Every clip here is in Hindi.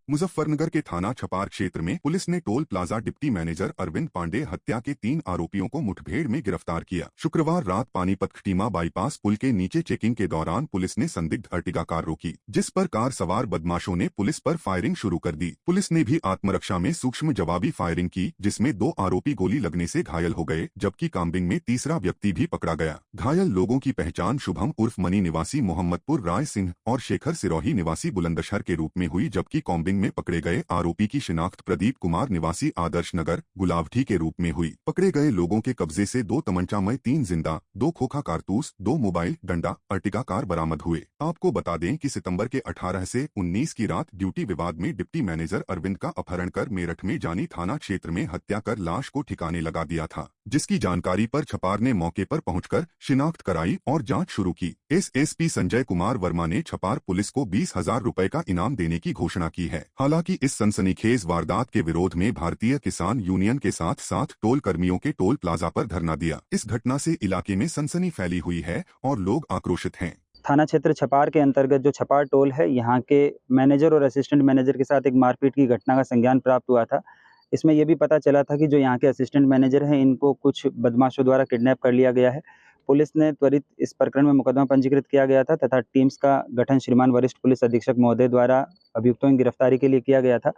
मुजफ्फरनगर के थाना छपार क्षेत्र में पुलिस ने toll plaza deputy manager Arvind Pande हत्या के 3 आरोपियों को मुठभेड़ में गिरफ्तार किया। शुक्रवार रात पानीपत खटीमा बाईपास पुल के नीचे चेकिंग के दौरान पुलिस ने संदिग्ध अर्टिगा कार रोकी, जिस पर कार सवार बदमाशों ने पुलिस पर फायरिंग शुरू कर दी। पुलिस ने भी आत्मरक्षा में सूक्ष्म जवाबी फायरिंग की, जिसमें 2 आरोपी गोली लगने से घायल हो गए, जबकि काम्बिंग में तीसरा व्यक्ति भी पकड़ा गया। घायल लोगों की पहचान शुभम उर्फ मनी निवासी मोहम्मदपुर राय सिंह और शेखर सिरोही निवासी बुलंदशहर के रूप में हुई, जबकि काम्बिंग में पकड़े गए आरोपी की शिनाख्त प्रदीप कुमार निवासी आदर्श नगर गुलावठी के रूप में हुई। पकड़े गए लोगों के कब्जे से 2 तमंचा में 3 जिंदा, 2 खोखा कारतूस, 2 मोबाइल, डंडा, अर्टिगा कार बरामद हुए। आपको बता दें कि सितंबर के 18 से 19 की रात ड्यूटी विवाद में डिप्टी मैनेजर अरविंद का अपहरण कर मेरठ में जानी थाना क्षेत्र में हत्या कर लाश को ठिकाने लगा दिया था, जिसकी जानकारी पर छपार ने मौके पर पहुंचकर शिनाख्त कराई और जांच शुरू की। एसएसपी संजय कुमार वर्मा ने छपार पुलिस को 20,000 रुपए का इनाम देने की घोषणा की है। हालांकि इस सनसनीखेज वारदात के विरोध में भारतीय किसान यूनियन के साथ साथ टोल कर्मियों के टोल प्लाजा पर धरना दिया। इस घटना से इलाके में सनसनी फैली हुई है और लोग आक्रोशित हैं। थाना क्षेत्र छपार के अंतर्गत जो छपार टोल है, यहाँ के मैनेजर और असिस्टेंट मैनेजर के साथ एक मारपीट की घटना का संज्ञान प्राप्त हुआ था। इसमें यह भी पता चला था कि जो यहाँ के असिस्टेंट मैनेजर हैं, इनको कुछ बदमाशों द्वारा किडनैप कर लिया गया है। पुलिस ने त्वरित इस प्रकरण में मुकदमा पंजीकृत किया गया था तथा टीम्स का गठन श्रीमान वरिष्ठ पुलिस अधीक्षक महोदय द्वारा अभियुक्तों की गिरफ्तारी के लिए किया गया था।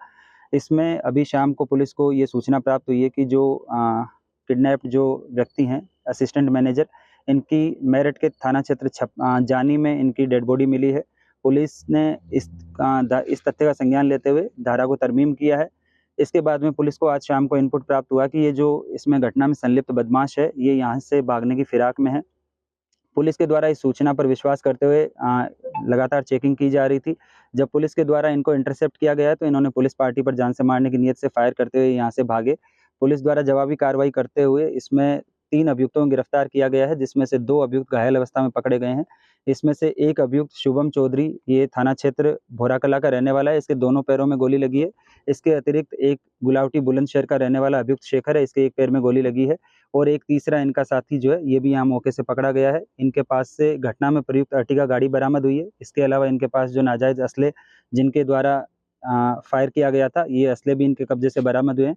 इसमें अभी शाम को पुलिस को ये सूचना प्राप्त हुई है कि जो किडनैप्ड जो व्यक्ति हैं असिस्टेंट मैनेजर, इनकी मेरठ के थाना क्षेत्र जानी में इनकी डेड बॉडी मिली है। पुलिस ने इस तथ्य का संज्ञान लेते हुए धारा को तरमीम किया है। इसके बाद में पुलिस को आज शाम को इनपुट प्राप्त हुआ कि ये जो इसमें घटना में संलिप्त बदमाश है, ये यहाँ से भागने की फिराक में है। पुलिस के द्वारा इस सूचना पर विश्वास करते हुए लगातार चेकिंग की जा रही थी। जब पुलिस के द्वारा इनको इंटरसेप्ट किया गया तो इन्होंने पुलिस पार्टी पर जान से मारने की नीयत से फायर करते हुए यहाँ से भागे। पुलिस द्वारा जवाबी कार्रवाई करते हुए इसमें 3 अभियुक्तों को गिरफ्तार किया गया है, जिसमें से 2 अभियुक्त घायल अवस्था में पकड़े गए हैं। इसमें से एक अभियुक्त शुभम चौधरी, ये थाना क्षेत्र भोराकला का रहने वाला है, इसके दोनों पैरों में गोली लगी है। इसके अतिरिक्त एक गुलावटी बुलंदशहर का रहने वाला अभियुक्त शेखर है, इसके एक पैर में गोली लगी है और एक तीसरा इनका साथी जो है, ये भी यहाँ मौके से पकड़ा गया है। इनके पास से घटना में प्रयुक्त अर्टिगा गाड़ी बरामद हुई है। इसके अलावा इनके पास जो नाजायज असले जिनके द्वारा फायर किया गया था, ये असले भी इनके कब्जे से बरामद हुए हैं।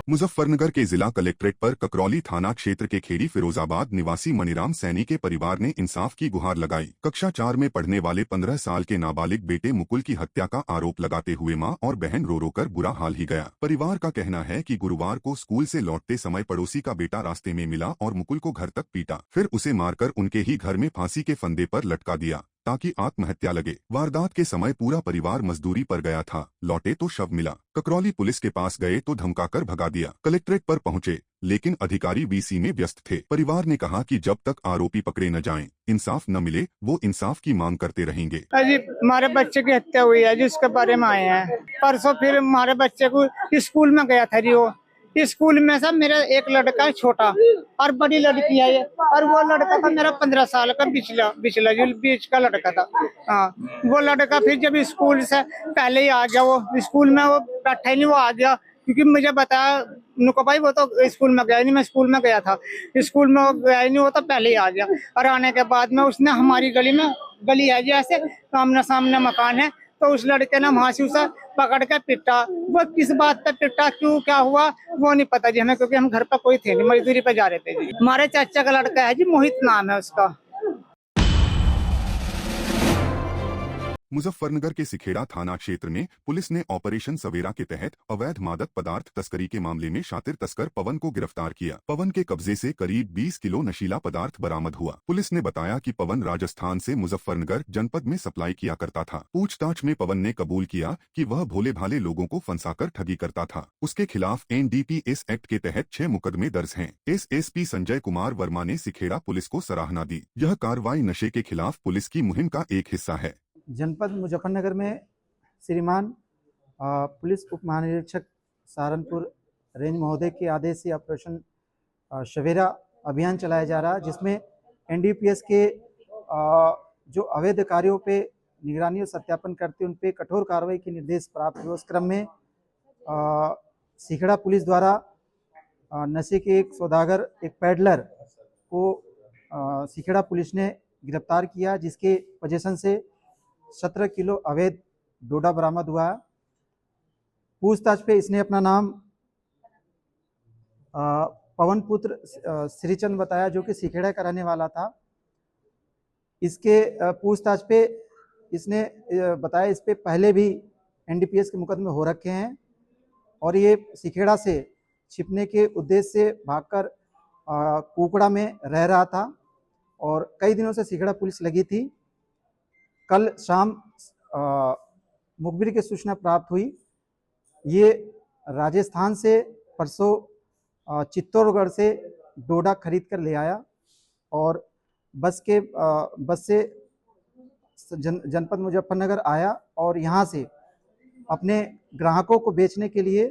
मुजफ्फरनगर के जिला कलेक्ट्रेट पर ककरौली थाना क्षेत्र के खेड़ी फिरोजाबाद निवासी मनीराम सैनी के परिवार ने इंसाफ की गुहार लगाई। कक्षा 4 में पढ़ने वाले 15 साल के नाबालिग बेटे मुकुल की हत्या का आरोप लगाते हुए मां और बहन रो रो कर बुरा हाल ही गया। परिवार का कहना है कि गुरुवार को स्कूल से लौटते समय पड़ोसी का बेटा रास्ते में मिला और मुकुल को घर तक पीटा, फिर उसे मारकर उनके ही घर में फांसी के फंदे पर लटका दिया ताकि आत्महत्या लगे। वारदात के समय पूरा परिवार मजदूरी पर गया था, लौटे तो शव मिला। ककरौली पुलिस के पास गए तो धमकाकर भगा दिया। कलेक्ट्रेट पर पहुंचे लेकिन अधिकारी वीसी में व्यस्त थे। परिवार ने कहा कि जब तक आरोपी पकड़े न जाएं, इंसाफ न मिले, वो इंसाफ की मांग करते रहेंगे। जी, हमारे बच्चे की हत्या हुई है, जिसके बारे में आए हैं। परसों फिर हमारे बच्चे को स्कूल में गया था जी, वो स्कूल में सब मेरा एक लड़का है छोटा और बड़ी लड़की है ये, और वो लड़का था मेरा 15 साल का बिचला जो बीच का लड़का था। हाँ, वो लड़का फिर जब स्कूल से पहले ही आ गया, वो स्कूल में वो बैठा ही नहीं, वो आ गया क्योंकि मुझे बताया नुको भाई वो तो स्कूल में गया नहीं, मैं स्कूल में गया था। स्कूल में वो गया नहीं, वो तो पहले ही आ गया। और आने के बाद में उसने हमारी गली है जैसे आमने सामने मकान है, तो उस लड़के ने वहां से उसे पकड़ के पिटा। वो किस बात पे पिटा, क्यों, क्या हुआ वो नहीं पता जी हमें, क्योंकि हम घर पर कोई थे नहीं, मजदूरी पे जा रहे थे जी। हमारे चाचा का लड़का है जी, मोहित नाम है उसका। मुजफ्फरनगर के सिखेड़ा थाना क्षेत्र में पुलिस ने ऑपरेशन सवेरा के तहत अवैध मादक पदार्थ तस्करी के मामले में शातिर तस्कर पवन को गिरफ्तार किया। पवन के कब्जे से करीब 20 किलो नशीला पदार्थ बरामद हुआ। पुलिस ने बताया कि पवन राजस्थान से मुजफ्फरनगर जनपद में सप्लाई किया करता था। पूछताछ में पवन ने कबूल किया कि वह भोले भाले लोगों को फंसाकर ठगी करता था। उसके खिलाफ NDPS एक्ट के तहत 6 मुकदमे दर्ज हैं। SSP संजय कुमार वर्मा ने सिखेड़ा पुलिस को सराहना दी। यह कार्रवाई नशे के खिलाफ पुलिस की मुहिम का एक हिस्सा है। जनपद मुजफ्फरनगर में श्रीमान पुलिस उप महानिरीक्षक सहारनपुर रेंज महोदय के आदेश से ऑपरेशन सवेरा अभियान चलाया जा रहा है, जिसमें NDPS के जो अवैध कार्यों पे निगरानी और सत्यापन करते उन पे कठोर कार्रवाई के निर्देश प्राप्त हुए। उस क्रम में सिखेड़ा पुलिस द्वारा नशे के एक सौदागर, एक पैडलर को सिखेड़ा पुलिस ने गिरफ्तार किया, जिसके पोजीशन से 17 किलो अवैध डोडा बरामद हुआ है। पूछताछ पे इसने अपना नाम पवन पुत्र श्रीचंद बताया, जो कि सिखेड़ा का रहने वाला था। इसके पूछताछ पे इसने बताया इस पे पहले भी एनडीपीएस के मुकदमे हो रखे हैं और ये सिखेड़ा से छिपने के उद्देश्य से भागकर कुकड़ा में रह रहा था और कई दिनों से सिखेड़ा पुलिस लगी थी। कल शाम मुखबिर की सूचना प्राप्त हुई। ये राजस्थान से परसों चित्तौड़गढ़ से डोडा खरीद कर ले आया और बस से जनपद मुजफ्फरनगर आया और यहाँ से अपने ग्राहकों को बेचने के लिए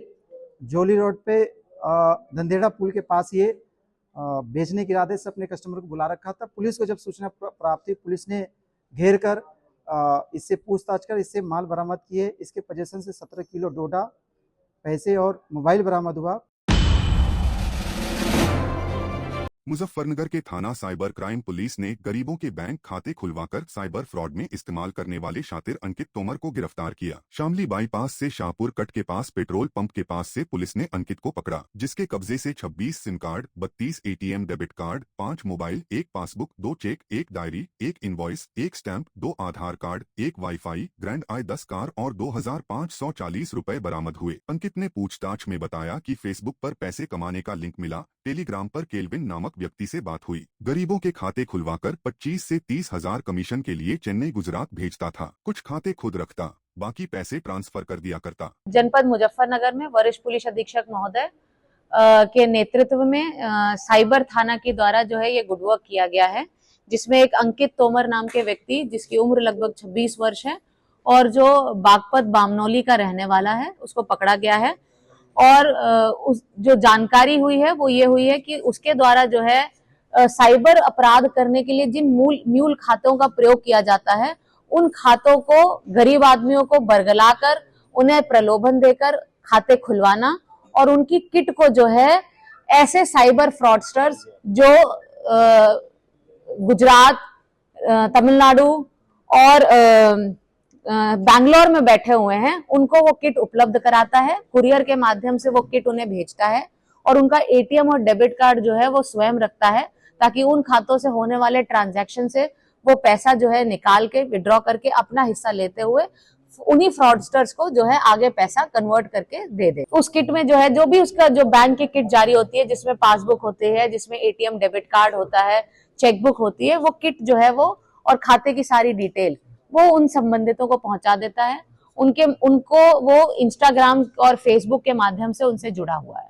जोली रोड पे धंधेड़ा पुल के पास ये बेचने के इरादे से अपने कस्टमर को बुला रखा था। पुलिस को जब सूचना प्राप्त हुई, पुलिस ने घेर कर इससे पूछताछ कर इससे माल बरामद किए। इसके पोजीशन से 17 किलो डोडा, पैसे और मोबाइल बरामद हुआ। मुजफ्फरनगर के थाना साइबर क्राइम पुलिस ने गरीबों के बैंक खाते खुलवाकर साइबर फ्रॉड में इस्तेमाल करने वाले शातिर अंकित तोमर को गिरफ्तार किया। शामली बाईपास से शाहपुर कट के पास पेट्रोल पंप के पास से पुलिस ने अंकित को पकड़ा, जिसके कब्जे से 26 sim card, 32 ATM debit card, 5 mobile, 1 passbook, 2 cheque, 1 diary, 1 invoice, 1 stamp, 2 Aadhaar card, 1 wifi, grand i 10 car और 2540 रुपए बरामद हुए। अंकित ने पूछताछ में बताया कि फेसबुक पर पैसे कमाने का लिंक मिला, टेलीग्राम पर केल्विन नामक व्यक्ति से बात हुई। गरीबों के खाते खुलवाकर 25 से 30 हजार कमीशन के लिए चेन्नई गुजरात भेजता था। कुछ खाते खुद रखता, बाकी पैसे ट्रांसफर कर दिया करता। जनपद मुजफ्फरनगर में वरिष्ठ पुलिस अधीक्षक महोदय के नेतृत्व में साइबर थाना के द्वारा जो है ये गुडवर्क किया गया है, जिसमें एक अंकित तोमर नाम के व्यक्ति जिसकी उम्र लगभग 26 वर्ष है और जो बागपत बामनौली का रहने वाला है, उसको पकड़ा गया है। और उस जो जानकारी हुई है वो ये हुई है कि उसके द्वारा जो है साइबर अपराध करने के लिए जिन म्यूल खातों का प्रयोग किया जाता है, उन खातों को गरीब आदमियों को बरगलाकर उन्हें प्रलोभन देकर खाते खुलवाना और उनकी किट को जो है ऐसे साइबर फ्रॉडस्टर्स जो गुजरात, तमिलनाडु और बैंगलोर में बैठे हुए हैं, उनको वो किट उपलब्ध कराता है। कुरियर के माध्यम से वो किट उन्हें भेजता है और उनका एटीएम और डेबिट कार्ड जो है वो स्वयं रखता है, ताकि उन खातों से होने वाले ट्रांजैक्शन से वो पैसा जो है निकाल के विड्रॉ करके अपना हिस्सा लेते हुए उन्हीं फ्रॉडस्टर्स को जो है आगे पैसा कन्वर्ट करके दे दे। उस किट में जो है जो भी उसका जो बैंक की किट जारी होती है, जिसमें पासबुक होती है, जिसमें एटीएम डेबिट कार्ड होता है, चेकबुक होती है, वो किट जो है वो और खाते की सारी डिटेल वो उन संबंधितों को पहुंचा देता है। उनको वो इंस्टाग्राम और फेसबुक के माध्यम से उनसे जुड़ा हुआ है।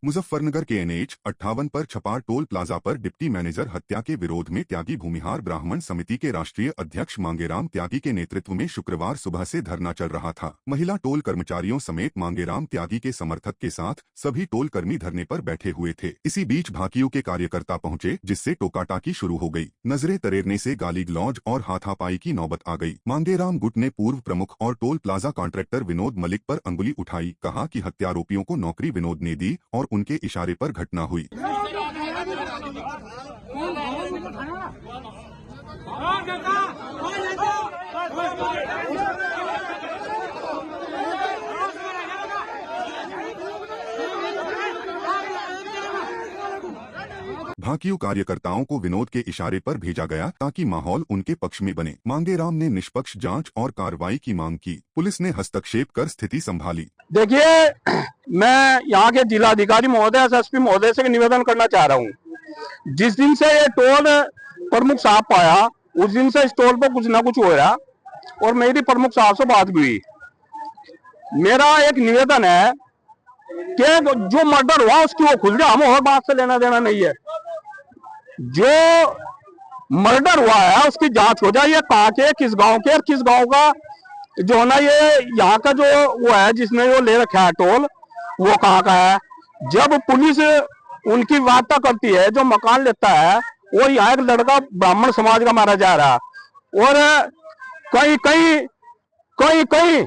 मुजफ्फरनगर के NH 58 पर छपार टोल प्लाजा पर डिप्टी मैनेजर हत्या के विरोध में त्यागी भूमिहार ब्राह्मण समिति के राष्ट्रीय अध्यक्ष मांगेराम त्यागी के नेतृत्व में शुक्रवार सुबह से धरना चल रहा था। महिला टोल कर्मचारियों समेत मांगेराम त्यागी के समर्थक के साथ सभी टोल कर्मी धरने पर बैठे हुए थे। इसी बीच भाकियू के कार्यकर्ता पहुंचे, जिससे टोकाटाकी शुरू हो गई। नजरें तरेरने से गाली गलौज और हाथापाई की नौबत आ गई। मांगेराम गुट ने पूर्व प्रमुख और toll plaza contractor Vinod Malik पर अंगुली उठाई, कहा कि हत्यारोपियों को नौकरी विनोद ने दी और उनके इशारे पर घटना हुई। भाकियू कार्यकर्ताओं को विनोद के इशारे पर भेजा गया ताकि माहौल उनके पक्ष में बने। मांगेराम ने निष्पक्ष जांच और कार्रवाई की मांग की। पुलिस ने हस्तक्षेप कर स्थिति संभाली। देखिए, मैं यहाँ के जिलाधिकारी महोदय, SSP महोदय से निवेदन करना चाह रहा हूँ। जिस दिन से ये टोल प्रमुख साहब पाया, उस दिन से इस टोल पर कुछ ना कुछ हो रहा और मेरी प्रमुख साहब से बात भी हुई। मेरा एक निवेदन है कि जो मर्डर हुआ उसकी वो खुल जाए, हमें और बात से लेना देना नहीं है। जो मर्डर हुआ है उसकी जांच हो जाए, ये कहाँ के, किस गांव के और किस गांव का जो है ना, ये यहाँ का जो वो है जिसने वो ले रखा है टोल, वो कहाँ का है। जब पुलिस उनकी वार्ता करती है, जो मकान लेता है, वो यहाँ एक लड़का ब्राह्मण समाज का मारा जा रहा और कई कई कई कई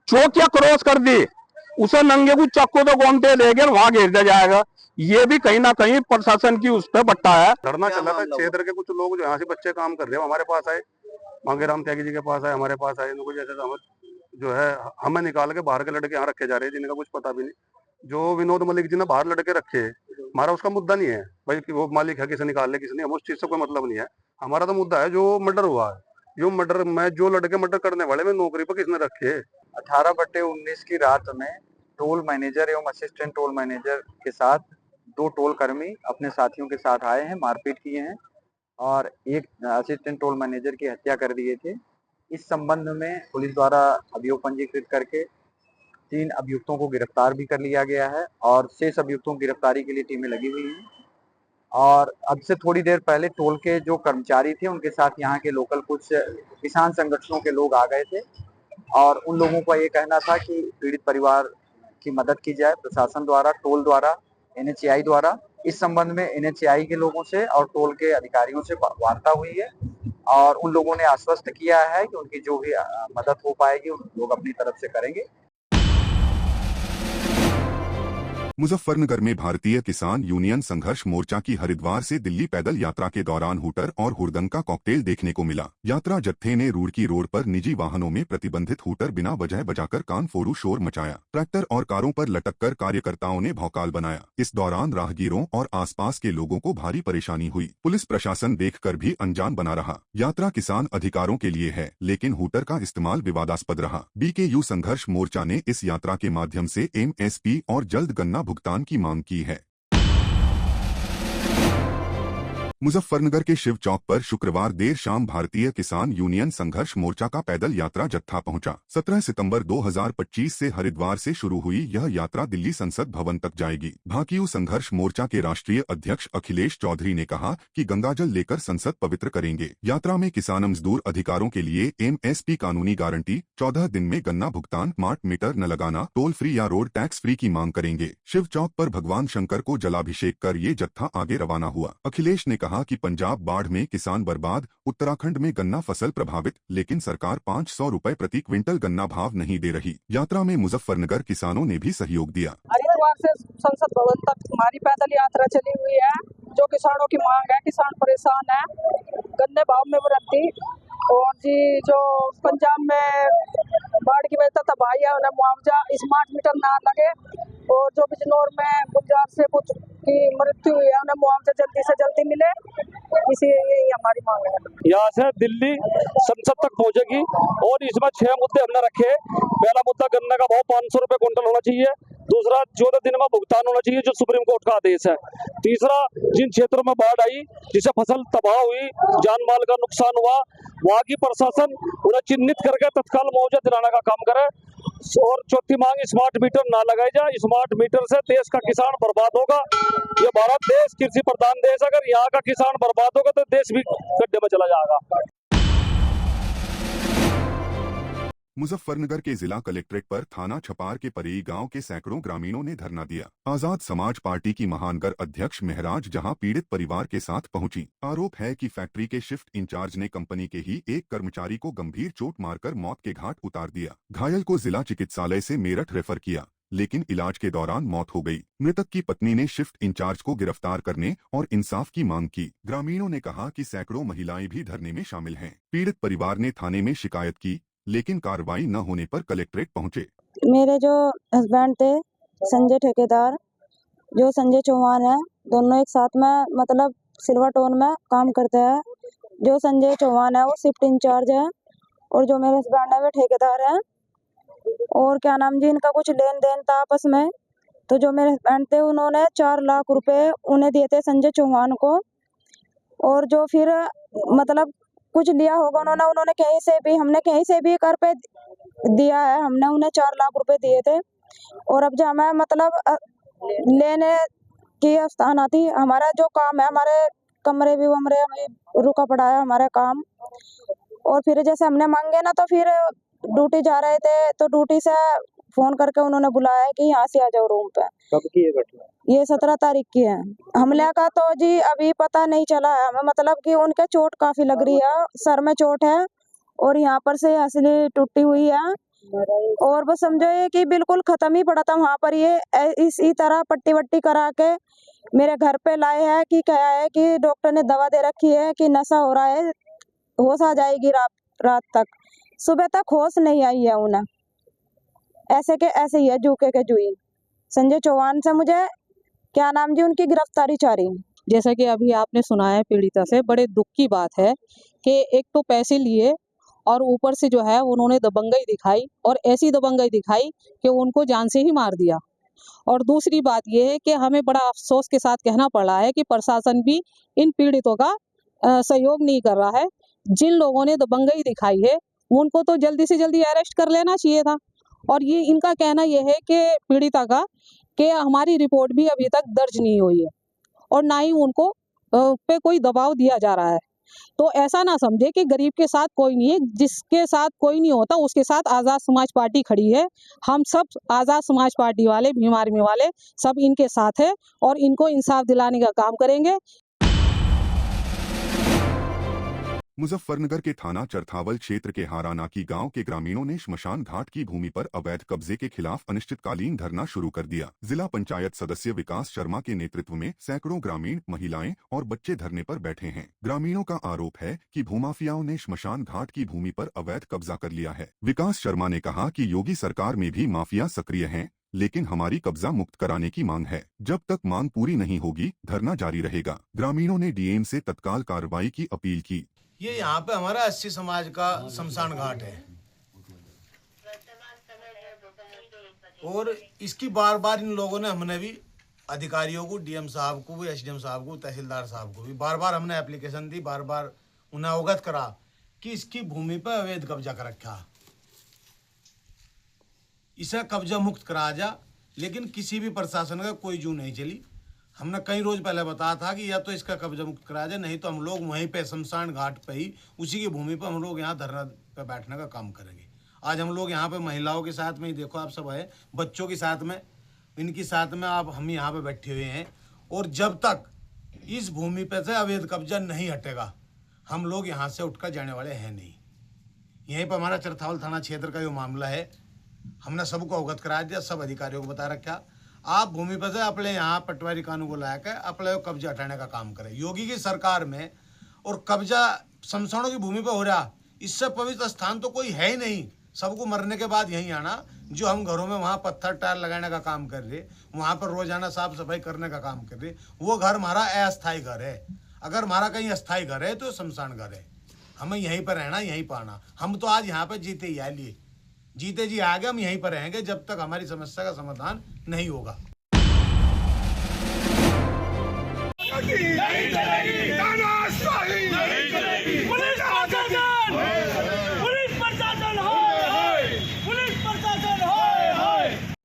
चौकियां क्रॉस कर दी, उसे नंगे को चक्को तो गोमते ले गए, वहां घेर दिया जाएगा। ये भी कहीं ना कहीं प्रशासन की उस पर बट्टा है। धरना चल रहा था, क्षेत्र के कुछ लोग जो यहाँ से बच्चे काम कर रहे हैं हमारे पास आए, मांगेराम त्यागी जी के पास आए, हमारे पास आए, इनको जैसे जो है हमें निकाल के बाहर के लड़के यहाँ रखे जा रहे हैं जिनका कुछ पता भी नहीं। जो विनोद मलिक जी ने बाहर लड़के रखे, हमारा उसका मुद्दा नहीं है भाई कि वो मालिक है किसे निकाल ले किसे नहीं, हम उस चीज से कोई मतलब नहीं है। हमारा तो मुद्दा है जो मर्डर हुआ है, जो मर्डर में जो लड़के मर्डर करने वाले में नौकरी पर किसने रखे। 18/19 की रात में टोल मैनेजर एवं असिस्टेंट टोल मैनेजर के साथ 2 टोल कर्मी अपने साथियों के साथ आए हैं, मारपीट किए हैं और एक असिस्टेंट टोल मैनेजर की हत्या कर दिए थे। इस संबंध में पुलिस द्वारा अभियोग पंजीकृत करके 3 अभियुक्तों को गिरफ्तार भी कर लिया गया है और शेष अभियुक्तों की गिरफ्तारी के लिए टीमें लगी हुई हैं। और अब से थोड़ी देर पहले टोल के जो कर्मचारी थे उनके साथ यहाँ के लोकल कुछ किसान संगठनों के लोग आ गए थे और उन लोगों का ये कहना था कि पीड़ित परिवार की मदद की जाए प्रशासन द्वारा, टोल द्वारा, NHAI द्वारा। इस संबंध में NHAI के लोगों से और टोल के अधिकारियों से वार्ता हुई है और उन लोगों ने आश्वस्त किया है कि उनकी जो भी मदद हो पाएगी उन लोग अपनी तरफ से करेंगे। मुजफ्फरनगर में भारतीय किसान यूनियन संघर्ष मोर्चा की हरिद्वार से दिल्ली पैदल यात्रा के दौरान हूटर और हुड़दंग का कॉकटेल देखने को मिला। यात्रा जत्थे ने रुड़की रोड पर निजी वाहनों में प्रतिबंधित हूटर बिना वजह बजाकर कानफोड़ू शोर मचाया। ट्रैक्टर और कारों पर लटककर कार्यकर्ताओं ने भौकाल बनाया। इस दौरान राहगीरों और आसपास के लोगों को भारी परेशानी हुई। पुलिस प्रशासन देखकर भी अनजान बना रहा। यात्रा किसान अधिकारों के लिए है, लेकिन हूटर का इस्तेमाल विवादास्पद रहा। BKU संघर्ष मोर्चा ने इस यात्रा के माध्यम से MSP और जल्द गन्ना भुगतान की मांग की है। मुजफ्फरनगर के शिव चौक पर शुक्रवार देर शाम भारतीय किसान यूनियन संघर्ष मोर्चा का पैदल यात्रा जत्था पहुंचा। 17 सितंबर 2025 से हरिद्वार से शुरू हुई यह यात्रा दिल्ली संसद भवन तक जाएगी। भाकियू संघर्ष मोर्चा के राष्ट्रीय अध्यक्ष अखिलेश चौधरी ने कहा कि गंगाजल लेकर संसद पवित्र करेंगे। यात्रा में किसान मजदूर अधिकारों के लिए MSP कानूनी गारंटी, 14 दिन में गन्ना भुगतान, स्मार्ट मीटर न लगाना, टोल फ्री या रोड टैक्स फ्री की मांग करेंगे। शिव चौक पर भगवान शंकर को जलाभिषेक कर ये जत्था आगे रवाना हुआ। अखिलेश ने कहा कि पंजाब बाढ़ में किसान बर्बाद, उत्तराखंड में गन्ना फसल प्रभावित, लेकिन सरकार 500 रुपए प्रति क्विंटल गन्ना भाव नहीं दे रही। यात्रा में मुजफ्फरनगर किसानों ने भी सहयोग दिया। हरिद्वार से संसद भवन तक हमारी पैदल यात्रा चली हुई है। जो किसानों की मांग है, किसान परेशान है, गन्ने भाव में वृद्धि और जी जो पंजाब में बाढ़ की वजह से तबाही है उन्हें मुआवजा, स्मार्ट मीटर ना लगे और जो बिजनौर में गुलजार से कुछ की मृत्यु हुई है उन्हें मुआवजा जल्दी से जल्दी मिले, इसलिए यही हमारी मांग है। यहाँ से दिल्ली संसद तक पहुँचेगी और इसमें 6 मुद्दे हमने रखे। पहला मुद्दा गन्ने का भाव 500 रुपए क्विंटल होना चाहिए। दूसरा 14 दिन में भुगतान होना चाहिए जो सुप्रीम कोर्ट का आदेश है। तीसरा, जिन क्षेत्रों में बाढ़ आई जिससे फसल तबाह हुई, जान माल का नुकसान हुआ, वहाँ की प्रशासन उन्हें चिन्हित करके तत्काल मुआवजा दिलाने का काम करे। और चौथी मांग, स्मार्ट मीटर ना लगाई जाए। स्मार्ट मीटर से देश का किसान बर्बाद होगा। ये भारत देश कृषि प्रधान देश, अगर यहाँ का किसान बर्बाद होगा तो देश भी गड्ढे में चला जाएगा। मुजफ्फरनगर के जिला कलेक्ट्रेट पर थाना छपार के परेई गांव के सैकड़ों ग्रामीणों ने धरना दिया। आजाद समाज पार्टी की महानगर अध्यक्ष महराज जहां पीड़ित परिवार के साथ पहुंची। आरोप है कि फैक्ट्री के शिफ्ट इंचार्ज ने कंपनी के ही एक कर्मचारी को गंभीर चोट मारकर मौत के घाट उतार दिया। घायल को जिला चिकित्सालय से मेरठ रेफर किया, लेकिन इलाज के दौरान मौत हो गई। मृतक की पत्नी ने शिफ्ट इंचार्ज को गिरफ्तार करने और इंसाफ की मांग की। ग्रामीणों ने कहा कि सैकड़ों महिलाएं भी धरने में शामिल हैं। पीड़ित परिवार ने थाने में शिकायत की, लेकिन कार्रवाई न होने पर कलेक्ट्रेट पहुंचे। मेरे जो हस्बैंड थे संजय ठेकेदार, जो संजय चौहान है, दोनों एक साथ में मतलब सिल्वर टोन में काम करते हैं। जो संजय चौहान है वो शिफ्ट इंचार्ज है और जो मेरे हस्बैंड है वो ठेकेदार है। और क्या नाम जी, इनका कुछ लेन देन था आपस में। तो जो मेरे हस्बैंड थे उन्होंने 4 लाख रुपए उन्हें दिए थे संजय चौहान को। और जो फिर मतलब कुछ लिया होगा उन्होंने कहीं से भी, हमने कहीं से भी कर पे दिया है, हमने उन्हें 4 लाख रुपए दिए थे। और अब जब हमें मतलब लेने की स्थान आती, हमारा जो काम है, हमारे कमरे भी वमरे हमें रुका पड़ा है हमारा काम। और फिर जैसे हमने मांगे ना, तो फिर ड्यूटी जा रहे थे तो ड्यूटी से फोन करके उन्होंने बुलाया कि यहाँ से आ जाओ रूम पे। कब की ये घटना? ये 17 तारीख की है। हमले का तो जी अभी पता नहीं चला है हमें, मतलब कि उनके चोट काफी लग रही है, सर में चोट है और यहाँ पर से हंसली टूटी हुई है और बस समझो ये कि बिल्कुल खत्म ही पड़ा था वहां पर। ये इसी तरह पट्टी वट्टी करा के मेरे घर पे लाए हैं कि क्या है कि डॉक्टर ने दवा दे रखी है कि नशा हो रहा है, होश आ जाएगी रात तक। सुबह तक होश नहीं आई है उन्हें, ऐसे के ऐसे ही है जूके के जुई। संजय चौहान से मुझे क्या नाम जी उनकी गिरफ्तारी चाह रही। जैसा कि अभी आपने सुना है पीड़िता से, बड़े दुख की बात है कि एक तो पैसे लिए और ऊपर से जो है उन्होंने दबंगई दिखाई, और ऐसी दबंगई दिखाई कि उनको जान से ही मार दिया। और दूसरी बात यह है कि हमें बड़ा अफसोस के साथ कहना पड़ रहा है कि प्रशासन भी इन पीड़ितों का सहयोग नहीं कर रहा है। जिन लोगों ने दबंगई दिखाई है उनको तो जल्दी से जल्दी अरेस्ट कर लेना चाहिए था। और ये इनका कहना यह है कि पीड़िता का कि हमारी रिपोर्ट भी अभी तक दर्ज नहीं हुई है और ना ही उनको पे कोई दबाव दिया जा रहा है। तो ऐसा ना समझे कि गरीब के साथ कोई नहीं है। जिसके साथ कोई नहीं होता उसके साथ आज़ाद समाज पार्टी खड़ी है। हम सब आज़ाद समाज पार्टी वाले, भीम आर्मी वाले सब इनके साथ है और इनको इंसाफ दिलाने का काम करेंगे। मुजफ्फरनगर के थाना चरथावल क्षेत्र के हारानाकी गांव के ग्रामीणों ने श्मशान घाट की भूमि पर अवैध कब्जे के खिलाफ अनिश्चितकालीन धरना शुरू कर दिया। जिला पंचायत सदस्य विकास शर्मा के नेतृत्व में सैकड़ों ग्रामीण, महिलाएं और बच्चे धरने पर बैठे हैं। ग्रामीणों का आरोप है कि भूमाफियाओं ने श्मशान घाट की भूमि पर अवैध कब्जा कर लिया है। विकास शर्मा ने कहा कि योगी सरकार में भी माफिया सक्रिय हैं, लेकिन हमारी कब्जा मुक्त कराने की मांग है। जब तक मांग पूरी नहीं होगी धरना जारी रहेगा। ग्रामीणों ने डीएम से तत्काल कार्रवाई की अपील की। ये यहाँ पे हमारा 80 समाज का शमशान घाट है और इसकी बार बार इन लोगों ने, हमने भी अधिकारियों को, डीएम साहब को भी, एसडीएम साहब को, तहसीलदार साहब को भी बार बार हमने एप्लीकेशन दी, बार बार उन्हें अवगत करा कि इसकी भूमि पर अवैध कब्जा कर रखा, इसे कब्जा मुक्त करा जा। लेकिन किसी भी प्रशासन का कोई जू नहीं चली। हमने कई रोज पहले बताया था कि या तो इसका कब्जा मुक्त करा जाए, नहीं तो हम लोग वहीं पे शमशान घाट पे ही, उसी की भूमि पर हम लोग यहाँ धरना पे बैठने का काम करेंगे। आज हम लोग यहाँ पे महिलाओं के साथ में ही, देखो आप सब है, बच्चों के साथ में, इनके साथ में आप हम यहाँ पे बैठे हुए हैं। और जब तक इस भूमि पे से अवैध कब्जा नहीं हटेगा हम लोग यहाँ से उठकर जाने वाले हैं नहीं। यहीं पर हमारा चरथावल थाना क्षेत्र का जो मामला है, हमने सबको अवगत करा दिया, सब अधिकारियों को बता रखा, आप भूमि पर से अपने यहाँ पटवारी कानून को लाकर अपने कब्जा हटाने का काम करें। योगी की सरकार में और कब्जा शमशानों की भूमि पर हो रहा, इससे पवित्र स्थान तो कोई है ही नहीं। सबको मरने के बाद यहीं आना, जो हम घरों में वहाँ पत्थर टायर लगाने का काम कर रहे, वहाँ पर रोजाना साफ सफाई करने का काम कर रहे, वो घर हमारा अस्थायी घर है। अगर हमारा कहीं अस्थायी घर है तो शमशान घर है, हमें यहीं पर रहना, यहीं पर आना। हम तो आज यहाँ पर जीते ही आ लिए, जीते जी आगे हम यहीं पर रहेंगे जब तक हमारी समस्या का समाधान नहीं होगा।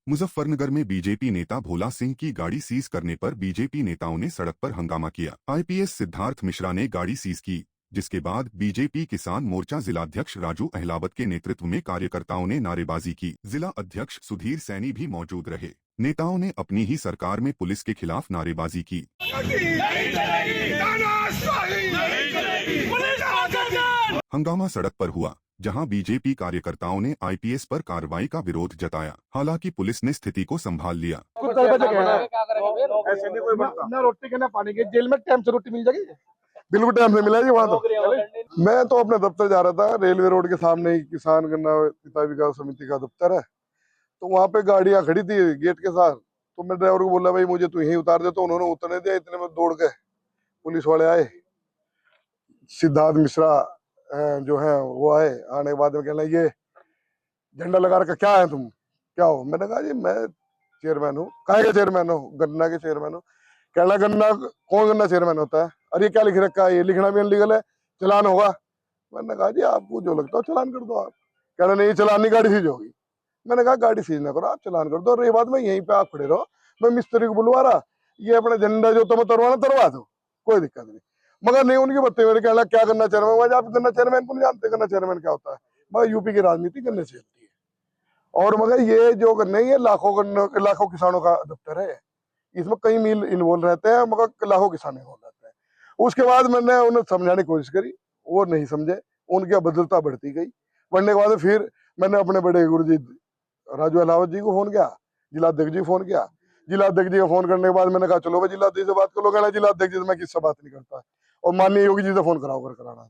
मुजफ्फरनगर में बीजेपी नेता भोला सिंह की गाड़ी सीज करने पर बीजेपी नेताओं ने सड़क पर हंगामा किया। आईपीएस सिद्धार्थ मिश्रा ने गाड़ी सीज की, जिसके बाद बीजेपी किसान मोर्चा जिलाध्यक्ष राजू अहलावत के नेतृत्व में कार्यकर्ताओं ने नारेबाजी की। जिला अध्यक्ष सुधीर सैनी भी मौजूद रहे। नेताओं ने अपनी ही सरकार में पुलिस के खिलाफ नारेबाजी की। हंगामा सड़क पर हुआ, जहां बीजेपी कार्यकर्ताओं ने आईपीएस पर कार्रवाई का विरोध जताया। हालांकि पुलिस ने स्थिति को संभाल लिया। ऐसे नहीं कोई बनता, ना रोटी के ना पानी के, जेल में टाइम से रोटी मिल जाएगी, बिल्कुल टाइम से मिलेगी वहाँ तो। मैं तो अपने दफ्तर जा रहा था, रेलवे रोड के सामने ही किसान गन्ना पिता विकास समिति का दफ्तर है, तो वहाँ पे गाड़ियाँ खड़ी थी गेट के साथ। तो मैं ड्राइवर को बोला भाई मुझे तो यहीं उतार दे, तो उन्होंने उतरने दिया। इतने में दौड़ के पुलिस वाले आए, सिद्धार्थ मिश्रा जो है वो आए। आने के बाद में कहना ये झंडा लगा रखा, क्या है तुम, क्या हो? मैंने कहा जी मैं चेयरमैन हूँ। काहे का चेयरमैन हो? गन्ना के चेयरमैन हो। कहना गन्ना, कौन गन्ना चेयरमैन होता है? अरे क्या लिख रखा है? ये लिखना भी अनलीगल है, चलान होगा। मैंने कहा जी आपको जो लगता हो चलान कर दो आप। कहना नहीं चलान नहीं, गाड़ी सीज होगी। मैंने कहा गाड़ी सीज ना करो, आप चलान कर दो। रही बात में यहीं पे आप खड़े रहो, मैं मिस्त्री को बुलवा रहा, ये अपना झंडा जो तुम्हें तरवाना तरवा दो, कोई दिक्कत नहीं। मगर नहीं, उनकी बत्ती मेरे कहना क्या गन्ना चेयरमैन, आप गन्ना चेयरमैन को नहीं जानते, गन्ना चेयरमैन क्या होता है? मगर यूपी की राजनीति गन्ने से चलती है। और मगर ये जो गन्ने, ये लाखों किसानों का दफ्तर है, इसमें कई मील इन्वॉल्व रहते हैं, मगर लाखों किसान इन्वॉल्व रहते हैं। उसके बाद मैंने उन्हें समझाने की कोशिश करी, वो नहीं समझे, उनकी अभद्रता बढ़ती गई। बढ़ने के बाद फिर मैंने अपने बड़े गुरु जी राजू अलावत जी को फोन किया, जिलाध्यक्ष जी को फोन किया। जिलाध्यक्ष जी को फोन करने के बाद मैंने कहा चलो भाई जिलाध्यक्ष से बात कर लो। कहना जिलाध्यक्ष जी से मैं किससे बात नहीं करता, और माननीय योगी जी से फोन कराओ कर कराना।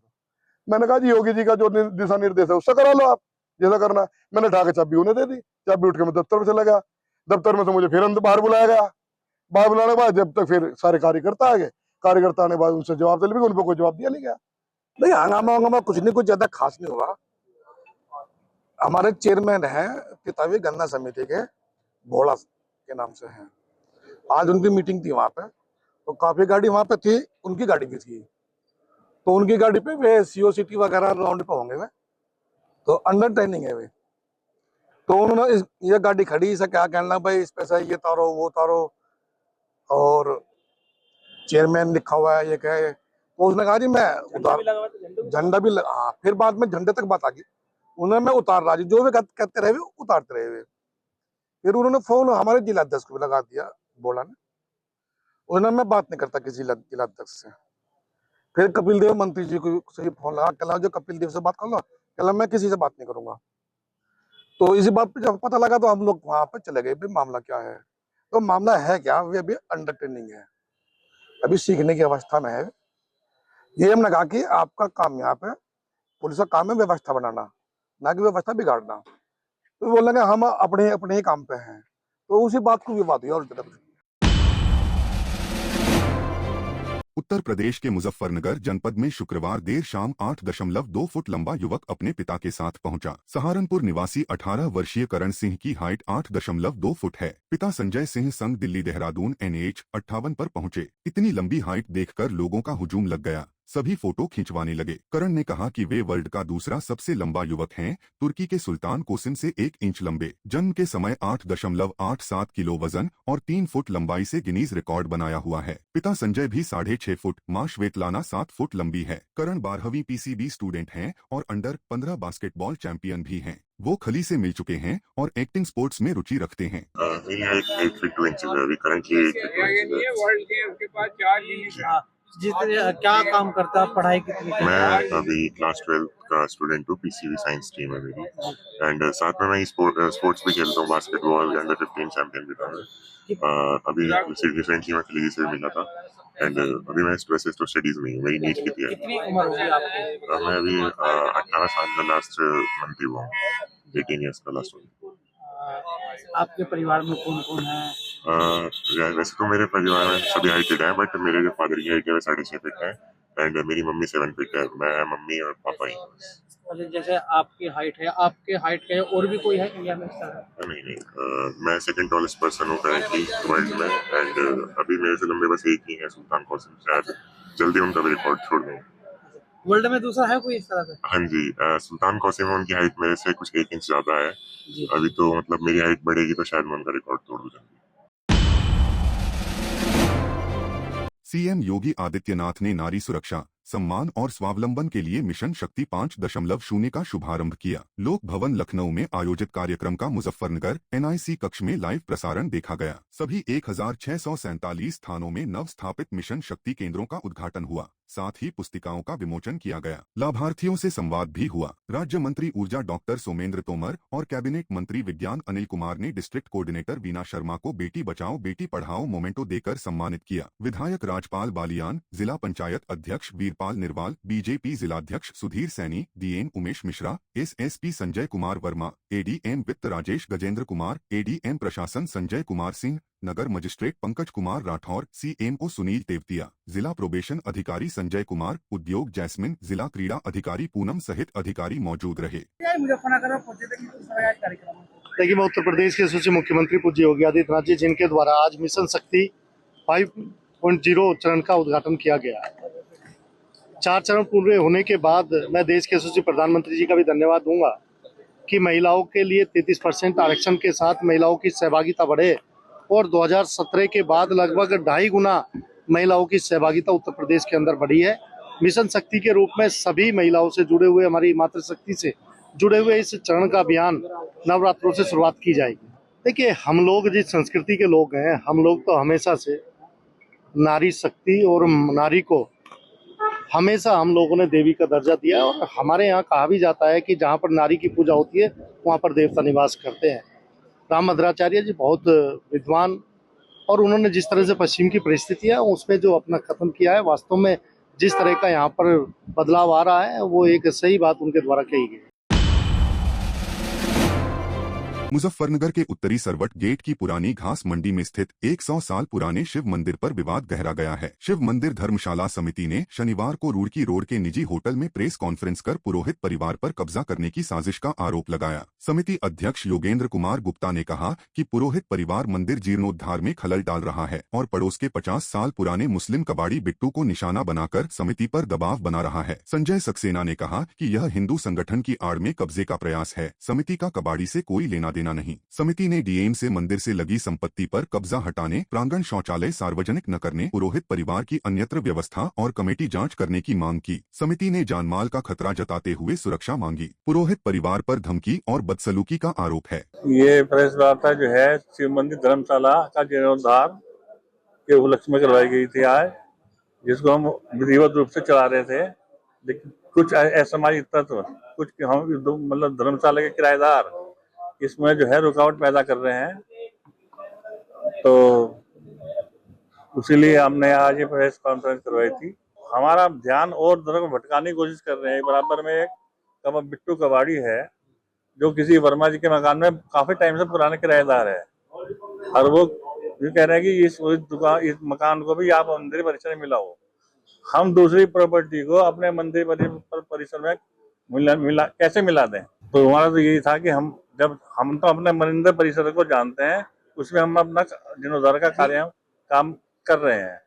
मैंने कहा जी योगी जी का जो दिशा निर्देश है उससे करा लो, आप जैसा करना। मैंने उठा के चाबी उन्हें दे दी, चाबी उठ के मैं दफ्तर में चला गया। दफ्तर में से मुझे फिर अंदर बाहर बुलाया गया। बाहर बुलाने के बाद जब तक फिर सारे कार्यकर्ता आ गए, कार्यकर्ता आने के बाद उनसे जवाब दिया, उन पर कोई जवाब दिया नहीं गया। नहीं, हंगामा कुछ नहीं, कुछ ज्यादा खास नहीं हुआ। हमारे चेयरमैन है किताबी गन्ना समिति के, भोला के नाम से हैं। आज उनकी मीटिंग थी वहां पे, तो काफी गाड़ी वहां पे थी, उनकी गाड़ी भी थी। तो उनकी गाड़ी पे वे सीओ सिटी वगैरह राउंड पे होंगे वे, तो अंडर ट्रेनिंग है वे। तो उन्होंने ये गाड़ी खड़ी, इसे क्या कहना भाई, इस पे से ये तारो वो तारो, और चेयरमैन लिखा हुआ है ये कहे। तो उसने कहा जी मैं उतार, झंडा भी लगा। हाँ, फिर बाद में झंडे तक बात आ गई। उन्होंने मैं उतार रहा जी, जो भी कहते रहे उतारते रहे। फिर उन्होंने फोन हमारे जिलाध्यक्ष को भी लगा दिया, बोला ने। उन्होंने मैं बात नहीं करता किसी जिलाध्यक्ष से। फिर कपिल देव मंत्री जी को सही फोन लगा, कहला जो कपिल देव से बात कर लो, कहला मैं किसी से बात नहीं करूंगा। तो इसी बात पे जब पता लगा तो हम लोग वहां पे चले गए, भाई मामला क्या है। तो मामला है क्या, वे अभी अंडर ट्रेनिंग है, अभी सीखने की अवस्था में है। ये हमने कहा कि आपका काम यहाँ पे, पुलिस का काम है व्यवस्था बनाना, ना कि व्यवस्था बिगाड़ना। तो बोल लगे हम अपने ही काम पे हैं। तो उसी बात को विवाद हुआ। और उत्तर प्रदेश के मुजफ्फरनगर जनपद में शुक्रवार देर शाम 8.2 फुट लंबा युवक अपने पिता के साथ पहुंचा। सहारनपुर निवासी 18 वर्षीय करण सिंह की हाइट 8.2 फुट है। पिता संजय सिंह संग दिल्ली देहरादून NH 58 पर पहुंचे। इतनी लंबी हाइट देखकर लोगों का हुजूम लग गया, सभी फोटो खिंचवाने लगे। करण ने कहा कि वे वर्ल्ड का दूसरा सबसे लंबा युवक हैं, तुर्की के सुल्तान कोसिम से 1 इंच लंबे। जन्म के समय 8.87 किलो वजन और 3 फुट लंबाई से गिनीज रिकॉर्ड बनाया हुआ है। पिता संजय भी 6.5 फुट, मां श्वेतलाना 7 फुट लंबी है। करण 12वीं PCB स्टूडेंट हैं और अंडर 15 बास्केटबॉल चैंपियन भी हैं। वो खली से मिल चुके हैं और एक्टिंग स्पोर्ट्स में रुचि रखते हैं। मेरी हाइट 8 फीट 2 इंच है, अभी करंटली 8 फीट 2 इंच है। क्या काम करता, पढ़ाई कितनी? मैं अभी क्लास 12 का स्टूडेंट हूँ, PCB साइंस स्ट्रीम है मेरी। एंड साथ में मैं स्पोर्ट्स भी खेलता हूँ, बास्केटबॉल अंडर 15 चैंपियन भी था मैं। अभी रिसेंटली मैं खलीज से मिला था। एंड अभी मैं स्टडीज में हूँ, मेरी नीट की तैयारी। कितनी उम्र होगी आपकी? मैं अभी 18 साल का लास्ट मंथ ही हुआ हूँ, 18 ईयर्स का लास्ट मंथ। आपके परिवार में कौन कौन है? वैसे तो मेरे परिवार में सभी हाइटेड है, बट मेरे जो फादर की हाइट है 6.5 फीट है, एंड मेरी मम्मी 7 फीट है। मैं, मम्मी और पापा ही। अच्छा, जैसे आपकी हाइट है, आपके हाइट के और भी कोई है इंडिया में इस तरह? नहीं, मैं सेकंड टॉलेस्ट पर्सन हूँ करंटली वर्ल्ड में। एंड अभी मेरे से लंबे बस एक ही है, सुल्तान कोसिम। शायद जल्दी उनका भी रिकॉर्ड छोड़ दूँ। वर्ल्ड में दूसरा है कोई इस तरह का? हाँ जी, सुल्तान कोसिम, उनकी हाइट मेरे से कुछ 1 इंच ज्यादा है। अभी तो मतलब मेरी हाइट बढ़ेगी तो शायद मैं उनका रिकॉर्ड तोड़ दूँ। सीएम योगी आदित्यनाथ ने नारी सुरक्षा, सम्मान और स्वावलंबन के लिए मिशन शक्ति 5.0 का शुभारंभ किया। लोक भवन लखनऊ में आयोजित कार्यक्रम का मुजफ्फरनगर NIC कक्ष में लाइव प्रसारण देखा गया। सभी 1647 स्थानों में नव स्थापित मिशन शक्ति केंद्रों का उद्घाटन हुआ, साथ ही पुस्तिकाओं का विमोचन किया गया। लाभार्थियों से संवाद भी हुआ। राज्य मंत्री ऊर्जा डॉक्टर सोमेंद्र तोमर और कैबिनेट मंत्री विज्ञान अनिल कुमार ने डिस्ट्रिक्ट कोऑर्डिनेटर वीना शर्मा को बेटी बचाओ बेटी पढ़ाओ मोमेंटो देकर सम्मानित किया। विधायक राजपाल बालियान, जिला पंचायत अध्यक्ष वीरपाल निर्वाल, बीजेपी जिलाध्यक्ष Sudhir Saini, DN Umesh Mishra, SSP Sanjay Kumar Verma, ADM वित्त राजेश गजेंद्र कुमार, ADM प्रशासन संजय कुमार सिंह, नगर मजिस्ट्रेट पंकज कुमार राठौर, CMO सुनील तेवतिया, जिला प्रोबेशन अधिकारी संजय कुमार, उद्योग जैस्मिन, जिला क्रीड़ा अधिकारी पूनम सहित अधिकारी मौजूद रहे। देखिए, मैं उत्तर प्रदेश के यशस्वी मुख्यमंत्री पूज्य योगी आदित्यनाथ जी, जिनके द्वारा आज मिशन शक्ति 5.0 चरण का उद्घाटन किया गया है। 4 चरण पूरे होने के बाद मैं देश के यशस्वी प्रधानमंत्री जी का भी धन्यवाद दूंगा कि महिलाओं के लिए 33% आरक्षण के साथ महिलाओं की सहभागिता बढ़े, और 2017 के बाद लगभग 2.5 गुना महिलाओं की सहभागिता उत्तर प्रदेश के अंदर बढ़ी है। मिशन शक्ति के रूप में सभी महिलाओं से जुड़े हुए, हमारी मातृशक्ति से जुड़े हुए इस चरण का अभियान नवरात्रों से शुरुआत की जाएगी। देखिए, हम लोग जिस संस्कृति के लोग हैं, हम लोग तो हमेशा से नारी शक्ति और नारी को हमेशा हम लोगों ने देवी का दर्जा दिया है और हमारे यहाँ कहा भी जाता है कि जहाँ पर नारी की पूजा होती है वहाँ पर देवता निवास करते हैं। राम भद्राचार्य जी बहुत विद्वान, और उन्होंने जिस तरह से पश्चिम की परिस्थिति है उसमें जो अपना कथन किया है, वास्तव में जिस तरह का यहाँ पर बदलाव आ रहा है वो एक सही बात उनके द्वारा कही गई। मुजफ्फरनगर के उत्तरी सरवट गेट की पुरानी घास मंडी में स्थित 100 साल पुराने शिव मंदिर पर विवाद गहरा गया है। शिव मंदिर धर्मशाला समिति ने शनिवार को रुड़की रोड के निजी होटल में प्रेस कॉन्फ्रेंस कर पुरोहित परिवार पर कब्जा करने की साजिश का आरोप लगाया। समिति अध्यक्ष योगेंद्र कुमार गुप्ता ने कहा कि पुरोहित परिवार मंदिर जीर्णोद्धार में खलल डाल रहा है और पड़ोस के 50 साल पुराने मुस्लिम कबाड़ी बिट्टू को निशाना बनाकर समिति पर दबाव बना रहा है। संजय सक्सेना ने कहा कि यह हिंदू संगठन की आड़ में कब्जे का प्रयास है। समिति का कबाड़ी से कोई लेना देना नहीं। समिति ने डीएम से मंदिर से लगी संपत्ति पर कब्जा हटाने, प्रांगण शौचालय सार्वजनिक न करने, पुरोहित परिवार की अन्यत्र व्यवस्था और कमेटी जांच करने की मांग की। समिति ने जानमाल का खतरा जताते हुए सुरक्षा मांगी। पुरोहित परिवार पर धमकी और बदसलूकी का आरोप है। ये प्रेस वार्ता जो है शिव मंदिर धर्मशाला का जीर्णोद्धार के उपलक्ष्य में करवाई गई थी आज, जिसको हम विधिवत रूप से चला रहे थे। लेकिन कुछ असामाजिक तत्व, कुछ हम मतलब धर्मशाला के किराएदार इसमें जो है रुकावट पैदा कर रहे हैं, तो इसीलिए हमने आज ये प्रेस कॉन्फ्रेंस करवाई थी। हमारा ध्यान और तरफ भटकाने की कोशिश कर रहे हैं। बराबर में एक बिट्टू कबाड़ी है जो किसी वर्मा जी के मकान में काफी टाइम से पुराने किराएदार है, और वो ये कह रहे हैं कि इस मकान को भी आप मंदिर परिसर में मिलाओ। हम दूसरी प्रॉपर्टी को अपने मंदिर परिसर में कैसे मिला दें? तो हमारा तो यही था कि हम तो अपने मंदिर परिसर को जानते हैं, उसमें हम अपना जीर्णोद्धार का काम कर रहे हैं।